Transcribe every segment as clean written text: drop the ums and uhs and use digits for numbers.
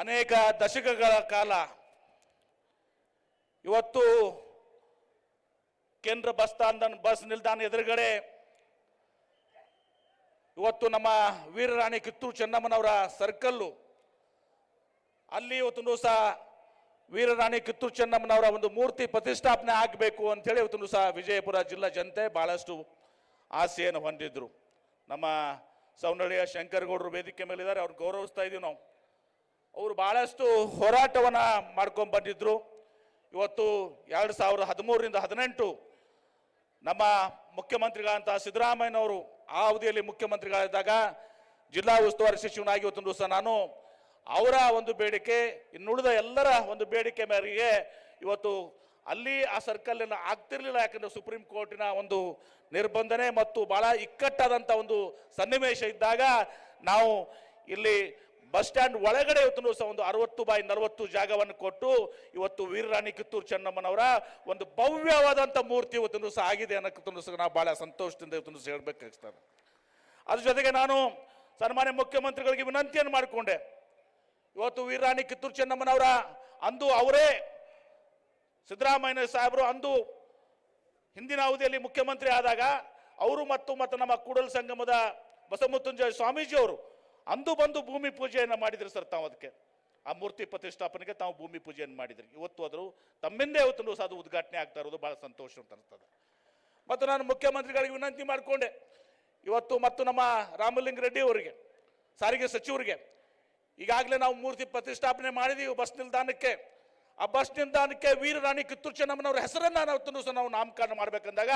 ಅನೇಕ ದಶಕಗಳ ಕಾಲ ಇವತ್ತು ಕೇಂದ್ರ ಬಸ್ ನಿಲ್ದಾಣ ಎದುರುಗಡೆ ಇವತ್ತು ನಮ್ಮ ವೀರರಾಣಿ ಕಿತ್ತೂರು ಚೆನ್ನಮ್ಮನವರ ಸರ್ಕಲ್ಲು ಅಲ್ಲಿ ಇವತ್ತು ದಿವಸ ವೀರರಾಣಿ ಕಿತ್ತೂರು ಚೆನ್ನಮ್ಮನವರ ಒಂದು ಮೂರ್ತಿ ಪ್ರತಿಷ್ಠಾಪನೆ ಆಗಬೇಕು ಅಂತೇಳಿ ಇವತ್ತು ದಿವಸ ವಿಜಯಪುರ ಜಿಲ್ಲಾ ಜನತೆ ಬಹಳಷ್ಟು ಆಸೆಯನ್ನು ಹೊಂದಿದ್ರು. ನಮ್ಮ ಸೌನಳ್ಳಿಯ ಶಂಕರಗೌಡರು ವೇದಿಕೆ ಮೇಲಿದ್ದಾರೆ, ಅವ್ರು ಗೌರವಿಸ್ತಾ ಇದ್ದೀವಿ ನಾವು. ಅವರು ಬಹಳಷ್ಟು ಹೋರಾಟವನ್ನು ಮಾಡ್ಕೊಂಡು ಬಂದಿದ್ರು. ಇವತ್ತು 2013ರಿಂದ 18 ನಮ್ಮ ಮುಖ್ಯಮಂತ್ರಿಗಳಂತ ಸಿದ್ದರಾಮಯ್ಯನವರು ಆ ಅವಧಿಯಲ್ಲಿ ಮುಖ್ಯಮಂತ್ರಿಗಳಾದಾಗ ಜಿಲ್ಲಾ ಉಸ್ತುವಾರಿ ಸಚಿವನಾಗಿ ಇವತ್ತು ದಿವಸ ನಾನು ಅವರ ಒಂದು ಬೇಡಿಕೆ ಇನ್ನುಳಿದ ಎಲ್ಲರ ಒಂದು ಬೇಡಿಕೆ ಮೇರೆಗೆ ಇವತ್ತು ಅಲ್ಲಿ ಆ ಸರ್ಕಲ್ ಆಗ್ತಿರ್ಲಿಲ್ಲ. ಯಾಕಂದ್ರೆ ಸುಪ್ರೀಂ ಕೋರ್ಟಿನ ಒಂದು ನಿರ್ಬಂಧನೆ ಮತ್ತು ಬಹಳ ಇಕ್ಕಟ್ಟಾದಂಥ ಒಂದು ಸನ್ನಿವೇಶ ಇದ್ದಾಗ ನಾವು ಇಲ್ಲಿ ಬಸ್ ಸ್ಟ್ಯಾಂಡ್ ಒಳಗಡೆ ಇವತ್ತು ದಿವಸ ಒಂದು 60x40 ಜಾಗವನ್ನು ಕೊಟ್ಟು ಇವತ್ತು ವೀರರಾಣಿ ಕಿತ್ತೂರು ಚೆನ್ನಮ್ಮನವರ ಒಂದು ಭವ್ಯವಾದಂಥ ಮೂರ್ತಿ ಇವತ್ತು ದಿವಸ ಆಗಿದೆ ಅನ್ನೋಕ್ಕೆ ನಾವು ಬಹಳ ಸಂತೋಷದಿಂದ ಇವತ್ತು ದಿವಸ ಹೇಳ್ಬೇಕಾಗ್ತದೆ. ಅದ್ರ ಜೊತೆಗೆ ನಾನು ಸನ್ಮಾನ್ಯ ಮುಖ್ಯಮಂತ್ರಿಗಳಿಗೆ ವಿನಂತಿಯನ್ನು ಮಾಡಿಕೊಂಡೆ. ಇವತ್ತು ವೀರರಾಣಿ ಕಿತ್ತೂರು ಚೆನ್ನಮ್ಮನವರ ಅಂದು ಅವರೇ ಸಿದ್ದರಾಮಯ್ಯ ಸಾಹೇಬರು ಅಂದು ಹಿಂದಿನ ಅವಧಿಯಲ್ಲಿ ಮುಖ್ಯಮಂತ್ರಿ ಆದಾಗ ಅವರು ಮತ್ತು ನಮ್ಮ ಕೂಡಲ ಸಂಗಮದ ಬಸವಮೃತ್ಯುಂಜಯ ಸ್ವಾಮೀಜಿ ಅವರು ಅಂದು ಬಂದು ಭೂಮಿ ಪೂಜೆಯನ್ನು ಮಾಡಿದ್ರು ಸರ್. ತಾವು ಅದಕ್ಕೆ ಆ ಮೂರ್ತಿ ಪ್ರತಿಷ್ಠಾಪನೆಗೆ ತಾವು ಭೂಮಿ ಪೂಜೆಯನ್ನು ಮಾಡಿದ್ರಿ. ಇವತ್ತು ಅದರು ತಮ್ಮಿಂದ ಇವತ್ತು ಅದು ಉದ್ಘಾಟನೆ ಆಗ್ತಾ ಇರೋದು ಬಹಳ ಸಂತೋಷ ಅಂತ ಅನಿಸ್ತದೆ. ಮತ್ತು ನಾನು ಮುಖ್ಯಮಂತ್ರಿಗಳಿಗೆ ವಿನಂತಿ ಮಾಡಿಕೊಂಡೆ ಇವತ್ತು ಮತ್ತು ನಮ್ಮ ರಾಮಲಿಂಗ ರೆಡ್ಡಿ ಅವರಿಗೆ ಸಾರಿಗೆ ಸಚಿವರಿಗೆ ಈಗಾಗಲೇ ನಾವು ಮೂರ್ತಿ ಪ್ರತಿಷ್ಠಾಪನೆ ಮಾಡಿದೀವಿ ಬಸ್ ನಿಲ್ದಾಣಕ್ಕೆ. ಆ ಬಸ್ ನಿಲ್ದಾಣಕ್ಕೆ ವೀರರಾಣಿ ಕಿತ್ತೂರು ಚೆನ್ನಮ್ಮನವರ ಹೆಸರನ್ನು ನಾವು ನಾಮಕರಣ ಮಾಡಬೇಕಂದಾಗ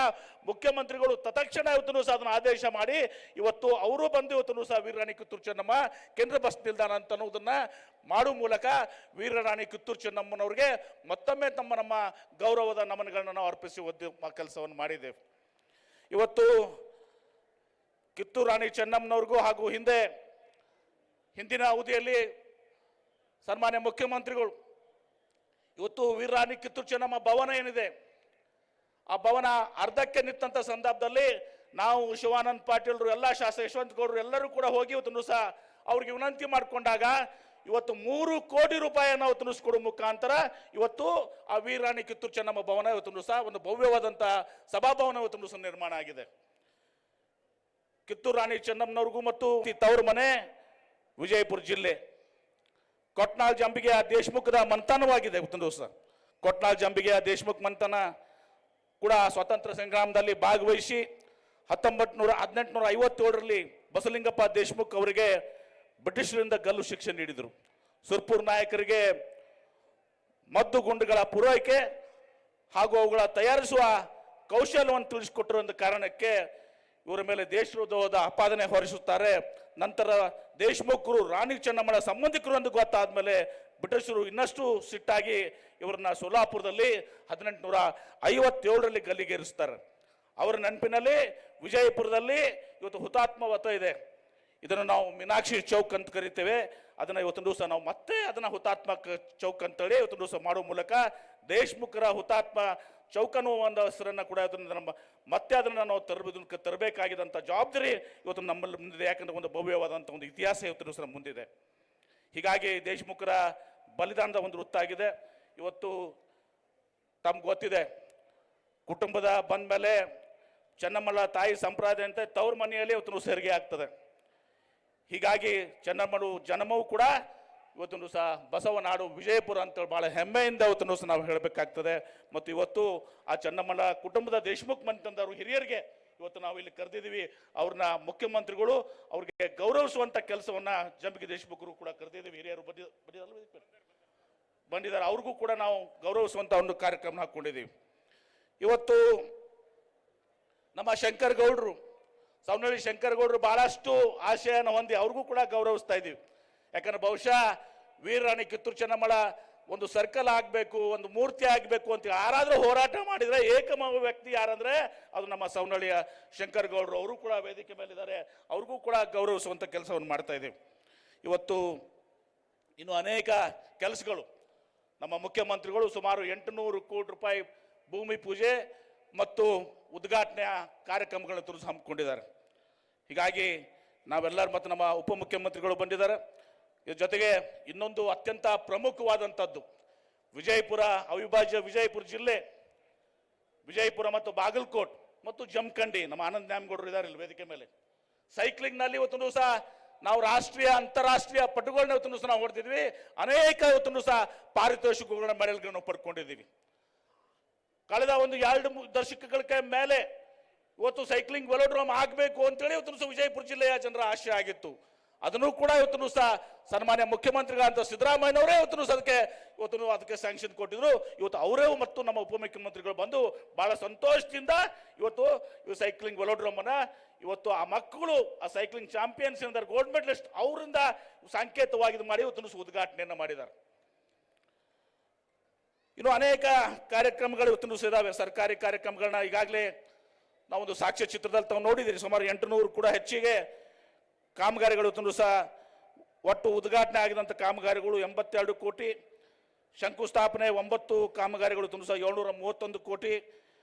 ಮುಖ್ಯಮಂತ್ರಿಗಳು ತತ್ಕ್ಷಣ ಇವತ್ತು ಸಹ ಅದನ್ನು ಆದೇಶ ಮಾಡಿ ಇವತ್ತು ಅವರು ಬಂದು ಇವತ್ತು ಸಹ ವೀರರಾಣಿ ಕಿತ್ತೂರು ಚೆನ್ನಮ್ಮ ಕೇಂದ್ರ ಬಸ್ ನಿಲ್ದಾಣ ಅಂತ ಅನ್ನೋದನ್ನ ಮಾಡುವ ಮೂಲಕ ವೀರರಾಣಿ ಕಿತ್ತೂರು ಚೆನ್ನಮ್ಮನವ್ರಿಗೆ ಮತ್ತೊಮ್ಮೆ ನಮ್ಮ ಗೌರವದ ನಮನಗಳನ್ನು ನಾವು ಅರ್ಪಿಸಿ ಕೆಲಸವನ್ನು ಮಾಡಿದ್ದೇವೆ. ಇವತ್ತು ಕಿತ್ತೂರು ರಾಣಿ ಚೆನ್ನಮ್ಮನವ್ರಿಗೂ ಹಾಗೂ ಹಿಂದಿನ ಅವಧಿಯಲ್ಲಿ ಸನ್ಮಾನ್ಯ ಮುಖ್ಯಮಂತ್ರಿಗಳು ಇವತ್ತು ವೀರರಾಣಿ ಕಿತ್ತೂರು ಚೆನ್ನಮ್ಮ ಭವನ ಏನಿದೆ ಆ ಭವನ ಅರ್ಧಕ್ಕೆ ನಿಂತ ಸಂದರ್ಭದಲ್ಲಿ ನಾವು ಶಿವಾನಂದ ಪಾಟೀಲ್ರು ಎಲ್ಲ ಶಾಸಕ ಯಶವಂತ ಗೌಡರು ಎಲ್ಲರೂ ಕೂಡ ಹೋಗಿ ಇವತ್ತು ಸಹ ಅವ್ರಿಗೆ ವಿನಂತಿ ಮಾಡಿಕೊಂಡಾಗ ಇವತ್ತು 3 ಕೋಟಿ ರೂಪಾಯಿಯನ್ನು ತಿಳಿಸ್ಕೊಡೋ ಮುಖಾಂತರ ಇವತ್ತು ಆ ವೀರರಾಣಿ ಕಿತ್ತೂರು ಚೆನ್ನಮ್ಮ ಭವನ ಇವತ್ತು ಸಹ ಒಂದು ಭವ್ಯವಾದಂಥ ಸಭಾಭವನ ಇವತ್ತು ಸಹ ನಿರ್ಮಾಣ ಆಗಿದೆ. ಕಿತ್ತೂರು ರಾಣಿ ಚೆನ್ನಮ್ಮನವ್ರಿಗೂ ಮತ್ತು ತವರು ಮನೆ ವಿಜಯಪುರ ಜಿಲ್ಲೆ ಕೊಟ್ನಾಳ್ ಜಂಬಿಗೆಯ ದೇಶಮುಖದ ಮಂಥನವಾಗಿದೆ. ಇವತ್ತು ದಿವಸ ಕೊಟ್ನಾಳ್ ಜಂಬಿಗೆಯ ದೇಶಮುಖ ಮಂಥನ ಕೂಡ ಸ್ವಾತಂತ್ರ್ಯ ಸಂಗ್ರಾಮದಲ್ಲಿ ಭಾಗವಹಿಸಿ 1857ರಲ್ಲಿ ಬಸಲಿಂಗಪ್ಪ ದೇಶಮುಖ್ ಅವರಿಗೆ ಬ್ರಿಟಿಷರಿಂದ ಗಲ್ಲು ಶಿಕ್ಷೆ ನೀಡಿದರು. ಸುರ್ಪುರ್ ನಾಯಕರಿಗೆ ಮದ್ದು ಗುಂಡುಗಳ ಪೂರೈಕೆ ಹಾಗೂ ಅವುಗಳ ತಯಾರಿಸುವ ಕೌಶಲ್ಯವನ್ನು ತಿಳಿಸಿಕೊಟ್ಟಿರುವಂಥ ಕಾರಣಕ್ಕೆ ಇವರ ಮೇಲೆ ದೇಶದ್ರೋಹದ ಆಪಾದನೆ ಹೊರಿಸುತ್ತಾರೆ. ನಂತರ ದೇಶಮುಖರು ರಾಣಿ ಚೆನ್ನಮ್ಮನ ಸಂಬಂಧಿಕರು ಎಂದು ಗೊತ್ತಾದ್ಮೇಲೆ ಬ್ರಿಟಿಷರು ಇನ್ನಷ್ಟು ಸಿಟ್ಟಾಗಿ ಇವರನ್ನ ಸೋಲಾಪುರದಲ್ಲಿ 1857ರಲ್ಲಿ ಗಲ್ಲಿಗೇರಿಸ್ತಾರೆ. ಅವರ ನೆನಪಿನಲ್ಲಿ ವಿಜಯಪುರದಲ್ಲಿ ಇವತ್ತು ಹುತಾತ್ಮ ವತ ಇದೆ. ಇದನ್ನು ನಾವು ಮೀನಾಕ್ಷಿ ಚೌಕ್ ಅಂತ ಕರಿತೇವೆ. ಅದನ್ನು ಇವತ್ತು ದಿವಸ ನಾವು ಮತ್ತೆ ಅದನ್ನು ಹುತಾತ್ಮ ಚೌಕ್ ಅಂತೇಳಿ ಇವತ್ತು ದಿವಸ ಮಾಡುವ ಮೂಲಕ ದೇಶಮುಖರ ಹುತಾತ್ಮ ಚೌಕನ್ನು ಒಂದು ಹೆಸರನ್ನು ಕೂಡ ಅದನ್ನು ಮತ್ತೆ ಅದನ್ನು ನಾವು ತರಬೇಕಾಗಿದ್ದಂಥ ಜವಾಬ್ದಾರಿ ಇವತ್ತು ನಮ್ಮಲ್ಲಿ ಮುಂದಿದೆ. ಯಾಕಂದರೆ ಒಂದು ಭವ್ಯವಾದಂಥ ಒಂದು ಇತಿಹಾಸ ಇವತ್ತು ದಿವಸ ಮುಂದಿದೆ. ಹೀಗಾಗಿ ದೇಶಮುಖರ ಬಲಿದಾನದ ಒಂದು ವೃತ್ತಾಗಿದೆ. ಇವತ್ತು ತಮ್ಗೆ ಗೊತ್ತಿದೆ, ಕುಟುಂಬದ ಬಂದ ಮೇಲೆ ಚೆನ್ನಮ್ಮಳ ತಾಯಿ ಸಂಪ್ರದಾಯ ಅಂತ ತವ್ರ ಮನೆಯಲ್ಲಿ ಇವತ್ತು ಹೆರಿಗೆ ಆಗ್ತದೆ. ಹೀಗಾಗಿ ಚೆನ್ನಮ್ಮಳು ಜನ್ಮವೂ ಕೂಡ ಇವತ್ತು ಸಹ ಬಸವನಾಡು ವಿಜಯಪುರ ಅಂತೇಳಿ ಭಾಳ ಹೆಮ್ಮೆಯಿಂದ ಇವತ್ತು ಸಹ ನಾವು ಹೇಳಬೇಕಾಗ್ತದೆ. ಮತ್ತು ಇವತ್ತು ಆ ಚೆನ್ನಮ್ಮಳ ಕುಟುಂಬದ ದೇಶಮುಖ್ ಮಂತಂದವರು ಹಿರಿಯರಿಗೆ ಇವತ್ತು ನಾವು ಇಲ್ಲಿ ಕರೆದಿದ್ದೀವಿ. ಅವ್ರನ್ನ ಮುಖ್ಯಮಂತ್ರಿಗಳು ಅವ್ರಿಗೆ ಗೌರವಿಸುವಂಥ ಕೆಲಸವನ್ನು ಜಂಬಿಗೆ ದೇಶಮುಖರು ಕೂಡ ಕರೆದಿದ್ದೀವಿ. ಹಿರಿಯರು ಬಂದಿದ್ದಾರೆ, ಅವ್ರಿಗೂ ಕೂಡ ನಾವು ಗೌರವಿಸುವಂಥ ಒಂದು ಕಾರ್ಯಕ್ರಮ ಹಾಕ್ಕೊಂಡಿದ್ದೀವಿ. ಇವತ್ತು ನಮ್ಮ ಶಂಕರಗೌಡರು ಸೌನಳ್ಳಿ ಶಂಕರಗೌಡರು ಬಹಳಷ್ಟು ಆಶಯನ ಹೊಂದಿ ಅವ್ರಿಗೂ ಕೂಡ ಗೌರವಿಸ್ತಾ ಇದ್ದೀವಿ. ಯಾಕಂದ್ರೆ ಬಹುಶಃ ವೀರರಾಣಿ ಕಿತ್ತೂರು ಚೆನ್ನಮ್ಮಳ ಒಂದು ಸರ್ಕಲ್ ಆಗಬೇಕು, ಒಂದು ಮೂರ್ತಿ ಆಗಬೇಕು ಅಂತ ಯಾರಾದರೂ ಹೋರಾಟ ಮಾಡಿದರೆ ಏಕಮೇವ ವ್ಯಕ್ತಿ ಯಾರಂದರೆ ಅದು ನಮ್ಮ ಸೌನಳ್ಳಿಯ ಶಂಕರಗೌಡರು. ಅವರು ಕೂಡ ವೇದಿಕೆ ಮೇಲಿದ್ದಾರೆ, ಅವ್ರಿಗೂ ಕೂಡ ಗೌರವಿಸುವಂಥ ಕೆಲಸವನ್ನು ಮಾಡ್ತಾ ಇದ್ದೀವಿ. ಇವತ್ತು ಇನ್ನು ಅನೇಕ ಕೆಲಸಗಳು ನಮ್ಮ ಮುಖ್ಯಮಂತ್ರಿಗಳು ಸುಮಾರು 800 ಕೋಟಿ ರೂಪಾಯಿ ಭೂಮಿ ಪೂಜೆ ಮತ್ತು ಉದ್ಘಾಟನೆಯ ಕಾರ್ಯಕ್ರಮಗಳನ್ನು ಹಮ್ಮಿಕೊಂಡಿದ್ದಾರೆ. ಹೀಗಾಗಿ ನಾವೆಲ್ಲರೂ ಮತ್ತು ನಮ್ಮ ಉಪಮುಖ್ಯಮಂತ್ರಿಗಳು ಬಂದಿದ್ದಾರೆ, ಇದ್ರ ಜೊತೆಗೆ ಇನ್ನೊಂದು ಅತ್ಯಂತ ಪ್ರಮುಖವಾದಂಥದ್ದು ವಿಜಯಪುರ, ಅವಿಭಾಜ್ಯ ವಿಜಯಪುರ ಜಿಲ್ಲೆ, ವಿಜಯಪುರ ಮತ್ತು ಬಾಗಲಕೋಟ್ ಮತ್ತು ಜಮಖಂಡಿ, ನಮ್ಮ ಆನಂದ್ ನ್ಯಾಮಗೌಡರು ಇದ್ದಾರೆ ಇಲ್ಲಿ ವೇದಿಕೆ ಮೇಲೆ. ಸೈಕ್ಲಿಂಗ್ನಲ್ಲಿ ಇವತ್ತು ದಿವಸ ನಾವು ರಾಷ್ಟ್ರೀಯ ಅಂತಾರಾಷ್ಟ್ರೀಯ ಪಟುಗಳನ್ನ ಇವತ್ತು ದಿವಸ ನಾವು ಹೊಡೆದಿದ್ವಿ. ಅನೇಕ ಇವತ್ತು ದಿವಸ ಪಾರಿತೋಷಿಕಗಳನ್ನ ಮೆಡಲ್ಗಳನ್ನು ಪಡ್ಕೊಂಡಿದ್ದೀವಿ. ಕಳೆದ ಒಂದು 2 ದಶಕಗಳ ಮೇಲೆ ಇವತ್ತು ಸೈಕ್ಲಿಂಗ್ ವೆಲೋಡ್ರೋಮ್ ಆಗಬೇಕು ಅಂತೇಳಿ ಇವತ್ತು ದಿವಸ ವಿಜಯಪುರ ಜಿಲ್ಲೆಯ ಜನರ ಆಶೆ ಆಗಿತ್ತು. ಅದನ್ನು ಕೂಡ ಇವತ್ತು ದಿವಸ ಸನ್ಮಾನ್ಯ ಮುಖ್ಯಮಂತ್ರಿಗಳಂತ ಸಿದ್ದರಾಮಯ್ಯನವರೇ ಇವತ್ತು ಅದಕ್ಕೆ ಸ್ಯಾಂಕ್ಷನ್ ಕೊಟ್ಟಿದ್ರು. ಇವತ್ತು ಅವರೇ ಮತ್ತು ನಮ್ಮ ಉಪಮುಖ್ಯಮಂತ್ರಿಗಳು ಬಂದು ಬಹಳ ಸಂತೋಷದಿಂದ ಇವತ್ತು ಸೈಕ್ಲಿಂಗ್ ವೆಲೋಡ್ರೋಮ್ ಅನ್ನ ಇವತ್ತು ಆ ಮಕ್ಕಳು ಆ ಸೈಕ್ಲಿಂಗ್ ಚಾಂಪಿಯನ್ಸ್ ಇದ್ದಾರೆ, ಗೋಲ್ಡ್ ಮೆಡಲಿಸ್ಟ್, ಅವರಿಂದ ಸಾಂಕೇತವಾಗಿ ಮಾಡಿ ಇವತ್ತು ಉದ್ಘಾಟನೆಯನ್ನು ಮಾಡಿದ್ದಾರೆ. ಇನ್ನು ಅನೇಕ ಕಾರ್ಯಕ್ರಮಗಳು ಇವತ್ತು ಇದಾವೆ. ಸರ್ಕಾರಿ ಕಾರ್ಯಕ್ರಮಗಳನ್ನ ಈಗಾಗಲೇ ನಾವೊಂದು ಸಾಕ್ಷ್ಯ ಚಿತ್ರದಲ್ಲಿ ತಾವು ನೋಡಿದ್ದೀರಿ. ಸುಮಾರು 800 ಕೂಡ ಹೆಚ್ಚಿಗೆ ಕಾಮಗಾರಿಗಳು ಇವತ್ತು ಸಹ ಒಟ್ಟು ಉದ್ಘಾಟನೆ ಆಗಿದಂಥ ಕಾಮಗಾರಿಗಳು 82 ಕೋಟಿ, ಶಂಕುಸ್ಥಾಪನೆ 9 ಕಾಮಗಾರಿಗಳು ತುಂಬ ಸಹ 731 ಕೋಟಿ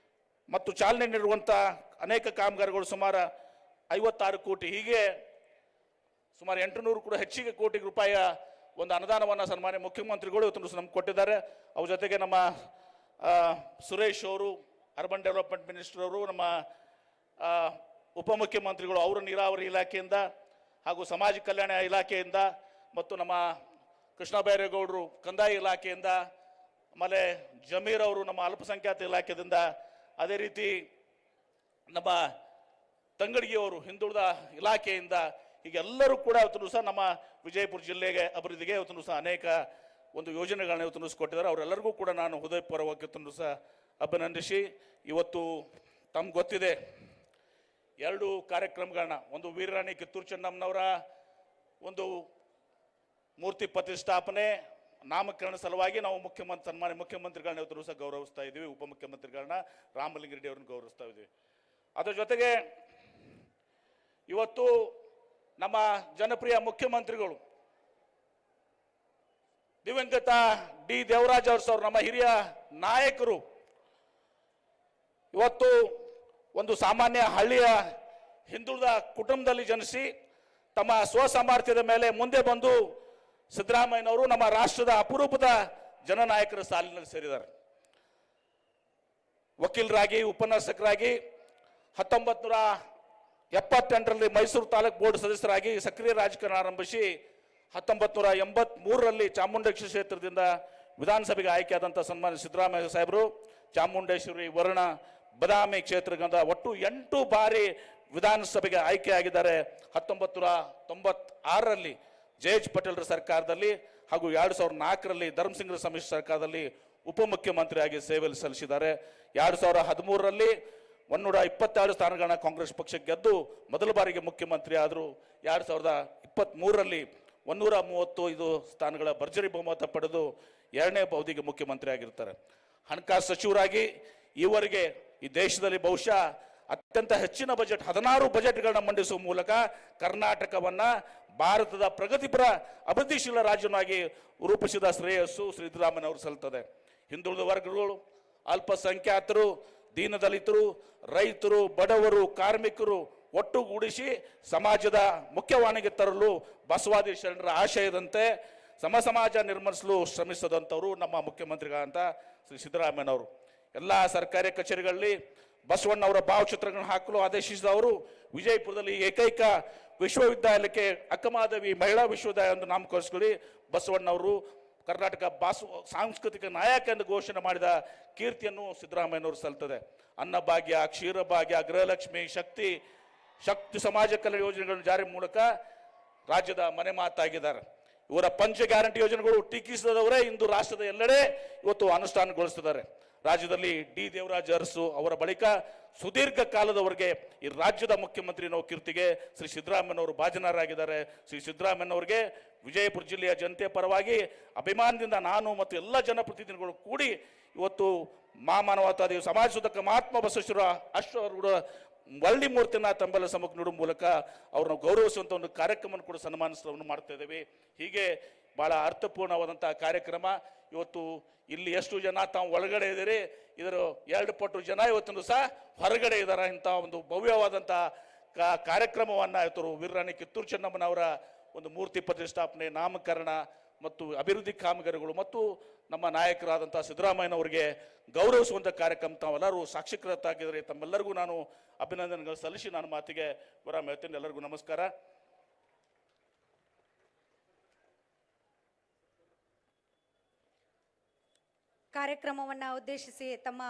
ಮತ್ತು ಚಾಲನೆ ನೀಡುವಂಥ ಅನೇಕ ಕಾಮಗಾರಿಗಳು ಸುಮಾರು 56 ಕೋಟಿ. ಹೀಗೆ ಸುಮಾರು 800 ಕೂಡ ಹೆಚ್ಚಿಗೆ ಕೋಟಿ ರೂಪಾಯಿಯ ಒಂದು ಅನುದಾನವನ್ನು ಸನ್ಮಾನ್ಯ ಮುಖ್ಯಮಂತ್ರಿಗಳು ಇವತ್ತು ನಮ್ಗೆ ಕೊಟ್ಟಿದ್ದಾರೆ. ಅವ್ರ ಜೊತೆಗೆ ನಮ್ಮ ಸುರೇಶ್ ಅವರು, ಅರ್ಬನ್ ಡೆವಲಪ್ಮೆಂಟ್ ಮಿನಿಸ್ಟರ್ ಅವರು, ನಮ್ಮ ಉಪಮುಖ್ಯಮಂತ್ರಿಗಳು ಅವರು ನೀರಾವರಿ ಇಲಾಖೆಯಿಂದ ಹಾಗೂ ಸಮಾಜ ಕಲ್ಯಾಣ ಇಲಾಖೆಯಿಂದ ಮತ್ತು ನಮ್ಮ ಕೃಷ್ಣ ಬೈರೇಗೌಡರು ಕಂದಾಯ ಇಲಾಖೆಯಿಂದ, ಆಮೇಲೆ ಜಮೀರ್ ಅವರು ನಮ್ಮ ಅಲ್ಪಸಂಖ್ಯಾತ ಇಲಾಖೆಯಿಂದ, ಅದೇ ರೀತಿ ನಮ್ಮ ತಂಗಡಿಗೆಯವರು ಹಿಂದುಳಿದ ಇಲಾಖೆಯಿಂದ, ಹೀಗೆಲ್ಲರೂ ಕೂಡ ಇವತ್ತು ಸಹ ನಮ್ಮ ವಿಜಯಪುರ ಜಿಲ್ಲೆಗೆ ಅಭಿವೃದ್ಧಿಗೆ ಇವತ್ತು ಸಹ ಅನೇಕ ಒಂದು ಯೋಜನೆಗಳನ್ನ ಇವತ್ತು ಕೊಟ್ಟಿದ್ದಾರೆ. ಅವರೆಲ್ಲರಿಗೂ ಕೂಡ ನಾನು ಹೃದಯಪೂರ್ವಕ ಇವತ್ತು ಸಹ ಅಭಿನಂದಿಸಿ, ಇವತ್ತು ತಮ್ಗೆ ಗೊತ್ತಿದೆ 2 ಕಾರ್ಯಕ್ರಮಗಳನ್ನ, ಒಂದು ವೀರರಾಣಿ ಕಿತ್ತೂರು ಚೆನ್ನಮ್ಮನವರ ಒಂದು ಮೂರ್ತಿ ಪ್ರತಿಷ್ಠಾಪನೆ ನಾಮಕರಣ ಸಲುವಾಗಿ ನಾವು ಸನ್ಮಾನ್ಯ ಮುಖ್ಯಮಂತ್ರಿಗಳನ್ನ ಇವತ್ತು ಸಹ ಗೌರವಿಸ್ತಾ ಇದ್ದೀವಿ, ಉಪಮುಖ್ಯಮಂತ್ರಿಗಳನ್ನ ರಾಮಲಿಂಗಾರೆಡ್ಡಿ ಅವ್ರನ್ನ ಗೌರವಿಸ್ತಾ ಇದ್ದೀವಿ. ಅದರ ಜೊತೆಗೆ ಇವತ್ತು ನಮ್ಮ ಜನಪ್ರಿಯ ಮುಖ್ಯಮಂತ್ರಿಗಳು ದಿವಂಗತ ಡಿ ದೇವರಾಜ್ ಅವರು, ನಮ್ಮ ಹಿರಿಯ ನಾಯಕರು, ಇವತ್ತು ಒಂದು ಸಾಮಾನ್ಯ ಹಳ್ಳಿಯ ಹಿಂದುಳಿದ ಕುಟುಂಬದಲ್ಲಿ ಜನಿಸಿ ತಮ್ಮ ಸ್ವಸಾಮರ್ಥ್ಯದ ಮೇಲೆ ಮುಂದೆ ಬಂದು ಸಿದ್ದರಾಮಯ್ಯನವರು ನಮ್ಮ ರಾಷ್ಟ್ರದ ಅಪರೂಪದ ಜನನಾಯಕರ ಸಾಲಿನಲ್ಲಿ ಸೇರಿದ್ದಾರೆ. ವಕೀಲರಾಗಿ, ಉಪನ್ಯಾಸಕರಾಗಿ 1978ರಲ್ಲಿ ಮೈಸೂರು ತಾಲೂಕು ಬೋರ್ಡ್ ಸದಸ್ಯರಾಗಿ ಸಕ್ರಿಯ ರಾಜಕಾರಣ ಆರಂಭಿಸಿ 1983ರಲ್ಲಿ ಚಾಮುಂಡೇಶ್ವರಿ ಕ್ಷೇತ್ರದಿಂದ ವಿಧಾನಸಭೆಗೆ ಆಯ್ಕೆಯಾದಂಥ ಸನ್ಮಾನ್ಯ ಸಿದ್ದರಾಮಯ್ಯ ಸಾಹೇಬರು ಚಾಮುಂಡೇಶ್ವರಿ, ವರ್ಣ, ಬದಾಮಿ ಕ್ಷೇತ್ರದಿಂದ ಒಟ್ಟು 8 ಬಾರಿ ವಿಧಾನಸಭೆಗೆ ಆಯ್ಕೆಯಾಗಿದ್ದಾರೆ. 1996ರಲ್ಲಿ ಜೆ.ಎಚ್. ಪಟೇಲ್ರ ಸರ್ಕಾರದಲ್ಲಿ ಹಾಗೂ 2004ರಲ್ಲಿ ಧರ್ಮಸಿಂಗ್ರ ಸಮ್ಮಿಶ್ರ ಸರ್ಕಾರದಲ್ಲಿ ಉಪಮುಖ್ಯಮಂತ್ರಿಯಾಗಿ ಸೇವೆ ಸಲ್ಲಿಸಿದ್ದಾರೆ. 2013ರಲ್ಲಿ 122 ಸ್ಥಾನಗಳನ್ನ ಕಾಂಗ್ರೆಸ್ ಪಕ್ಷಕ್ಕೆ ಗೆದ್ದು ಮೊದಲ ಬಾರಿಗೆ ಮುಖ್ಯಮಂತ್ರಿ ಆದರು. 2023ರಲ್ಲಿ 135 ಸ್ಥಾನಗಳ ಭರ್ಜರಿ ಬಹುಮತ ಪಡೆದು 2ನೇ ಅವಧಿಗೆ ಮುಖ್ಯಮಂತ್ರಿ ಆಗಿರ್ತಾರೆ. ಹಣಕಾಸು ಸಚಿವರಾಗಿ ಈವರೆಗೆ ಈ ದೇಶದಲ್ಲಿ ಬಹುಶಃ ಅತ್ಯಂತ ಹೆಚ್ಚಿನ ಬಜೆಟ್ 16 ಬಜೆಟ್ಗಳನ್ನ ಮಂಡಿಸುವ ಮೂಲಕ ಕರ್ನಾಟಕವನ್ನ ಭಾರತದ ಪ್ರಗತಿಪರ ಅಭಿವೃದ್ಧಿಶೀಲ ರಾಜ್ಯವಾಗಿ ರೂಪಿಸಿದ ಶ್ರೇಯಸ್ಸು ಸಿದ್ದರಾಮಯ್ಯ ಅವರು ಸಲ್ತದೆ. ಹಿಂದುಳಿದ ವರ್ಗಗಳು, ಅಲ್ಪಸಂಖ್ಯಾತರು, ದೀನದಲಿತರು, ರೈತರು, ಬಡವರು, ಕಾರ್ಮಿಕರು ಒಟ್ಟುಗೂಡಿಸಿ ಸಮಾಜದ ಮುಖ್ಯವಾಣಿಗೆ ತರಲು ಬಸವಾದಿ ಶರಣರ ಆಶಯದಂತೆ ಸಮಾಜ ನಿರ್ಮಿಸಲು ಶ್ರಮಿಸದಂಥವರು ನಮ್ಮ ಮುಖ್ಯಮಂತ್ರಿಗಳಂತ ಶ್ರೀ ಸಿದ್ದರಾಮಯ್ಯನವರು. ಎಲ್ಲ ಸರ್ಕಾರಿ ಕಚೇರಿಗಳಲ್ಲಿ ಬಸವಣ್ಣವರ ಭಾವಚಿತ್ರಗಳನ್ನು ಹಾಕಲು ಆದೇಶಿಸಿದವರು. ವಿಜಯಪುರದಲ್ಲಿ ಏಕೈಕ ವಿಶ್ವವಿದ್ಯಾಲಯಕ್ಕೆ ಅಕ್ಕಮಹಾದೇವಿ ಮಹಿಳಾ ವಿಶ್ವವಿದ್ಯಾಲಯ ಎಂದು ನಾಮಕರಿಸಿಕೊಳ್ಳಿ ಬಸವಣ್ಣವರು ಕರ್ನಾಟಕ ಸಾಂಸ್ಕೃತಿಕ ನಾಯಕ ಎಂದು ಘೋಷಣೆ ಮಾಡಿದ ಕೀರ್ತಿಯನ್ನು ಸಿದ್ದರಾಮಯ್ಯನವರು ಸಲ್ತದೆ. ಅನ್ನಭಾಗ್ಯ, ಕ್ಷೀರಭಾಗ್ಯ, ಗೃಹಲಕ್ಷ್ಮಿ, ಶಕ್ತಿ ಸಮಾಜ ಕಲ್ಯಾಣ ಯೋಜನೆಗಳನ್ನು ಜಾರಿ ಮೂಲಕ ರಾಜ್ಯದ ಮನೆ ಮಾತಾಗಿದ್ದಾರೆ. ಇವರ ಪಂಚ ಗ್ಯಾರಂಟಿ ಯೋಜನೆಗಳು ಟೀಕಿಸಿದವರೇ ಇಂದು ರಾಷ್ಟ್ರದ ಎಲ್ಲೆಡೆ ಇವತ್ತು ಅನುಷ್ಠಾನಗೊಳಿಸುತ್ತಿದ್ದಾರೆ. ರಾಜ್ಯದಲ್ಲಿ ಡಿ ದೇವರಾಜ್ ಅರಸು ಅವರ ಬಳಿಕ ಸುದೀರ್ಘ ಕಾಲದವರೆಗೆ ಈ ರಾಜ್ಯದ ಮುಖ್ಯಮಂತ್ರಿ ಅನ್ನೋ ಕೀರ್ತಿಗೆ ಶ್ರೀ ಸಿದ್ದರಾಮಯ್ಯನವರು ಭಾಜನರಾಗಿದ್ದಾರೆ. ಶ್ರೀ ಸಿದ್ದರಾಮಯ್ಯನವರಿಗೆ ವಿಜಯಪುರ ಜಿಲ್ಲೆಯ ಜನತೆ ಪರವಾಗಿ ಅಭಿಮಾನದಿಂದ ನಾನು ಮತ್ತು ಎಲ್ಲ ಜನಪ್ರತಿನಿಧಿಗಳು ಕೂಡಿ ಇವತ್ತು ಮಾನವತಾವಾದಿ ಸಮಾಜ ಸುಧಾರಕ ಮಹಾತ್ಮ ಬಸವೇಶ್ವರ ಅಶ್ವರ ವಳ್ಳಿ ಮೂರ್ತಿನ ತಮ್ಮೆಲ್ಲ ಸಮ್ಮುಖ ನೀಡುವ ಮೂಲಕ ಅವ್ರನ್ನ ಗೌರವಿಸುವಂಥ ಒಂದು ಕಾರ್ಯಕ್ರಮವನ್ನು ಕೂಡ ಸನ್ಮಾನಿಸವನ್ನು ಮಾಡ್ತಾ ಇದ್ದೇವೆ. ಹೀಗೆ ಬಹಳ ಅರ್ಥಪೂರ್ಣವಾದಂತಹ ಕಾರ್ಯಕ್ರಮ. ಇವತ್ತು ಇಲ್ಲಿ ಎಷ್ಟು ಜನ ತಾವು ಒಳಗಡೆ ಇದ್ದೀರಿ, ಇದರ 2 ಪಟ್ಟು ಜನ ಇವತ್ತು ಸಹ ಹೊರಗಡೆ ಇದ್ದಾರೆ. ಇಂಥ ಒಂದು ಭವ್ಯವಾದಂಥ ಕಾರ್ಯಕ್ರಮವನ್ನು ಇವತ್ತು ವೀರರಾಣಿ ಕಿತ್ತೂರು ಚೆನ್ನಮ್ಮನವರ ಒಂದು ಮೂರ್ತಿ ಪ್ರತಿಷ್ಠಾಪನೆ, ನಾಮಕರಣ ಮತ್ತು ಅಭಿವೃದ್ಧಿ ಕಾಮಗಾರಿಗಳು ಮತ್ತು ನಮ್ಮ ನಾಯಕರಾದಂಥ ಸಿದ್ದರಾಮಯ್ಯನವರಿಗೆ ಗೌರವಿಸುವಂಥ ಕಾರ್ಯಕ್ರಮ ತಾವೆಲ್ಲರೂ ಸಾಕ್ಷಿಕೃತಾಗಿದ್ದಾರೆ. ತಮ್ಮೆಲ್ಲರಿಗೂ ನಾನು ಅಭಿನಂದನೆಗಳು ಸಲ್ಲಿಸಿ ನಾನು ಮಾತಿಗೆ ವಿರಾಮ ಹೇಳ್ತೀನಿ. ಎಲ್ಲರಿಗೂ ನಮಸ್ಕಾರ. ಕಾರ್ಯಕ್ರಮವನ್ನು ಉದ್ದೇಶಿಸಿ ತಮ್ಮ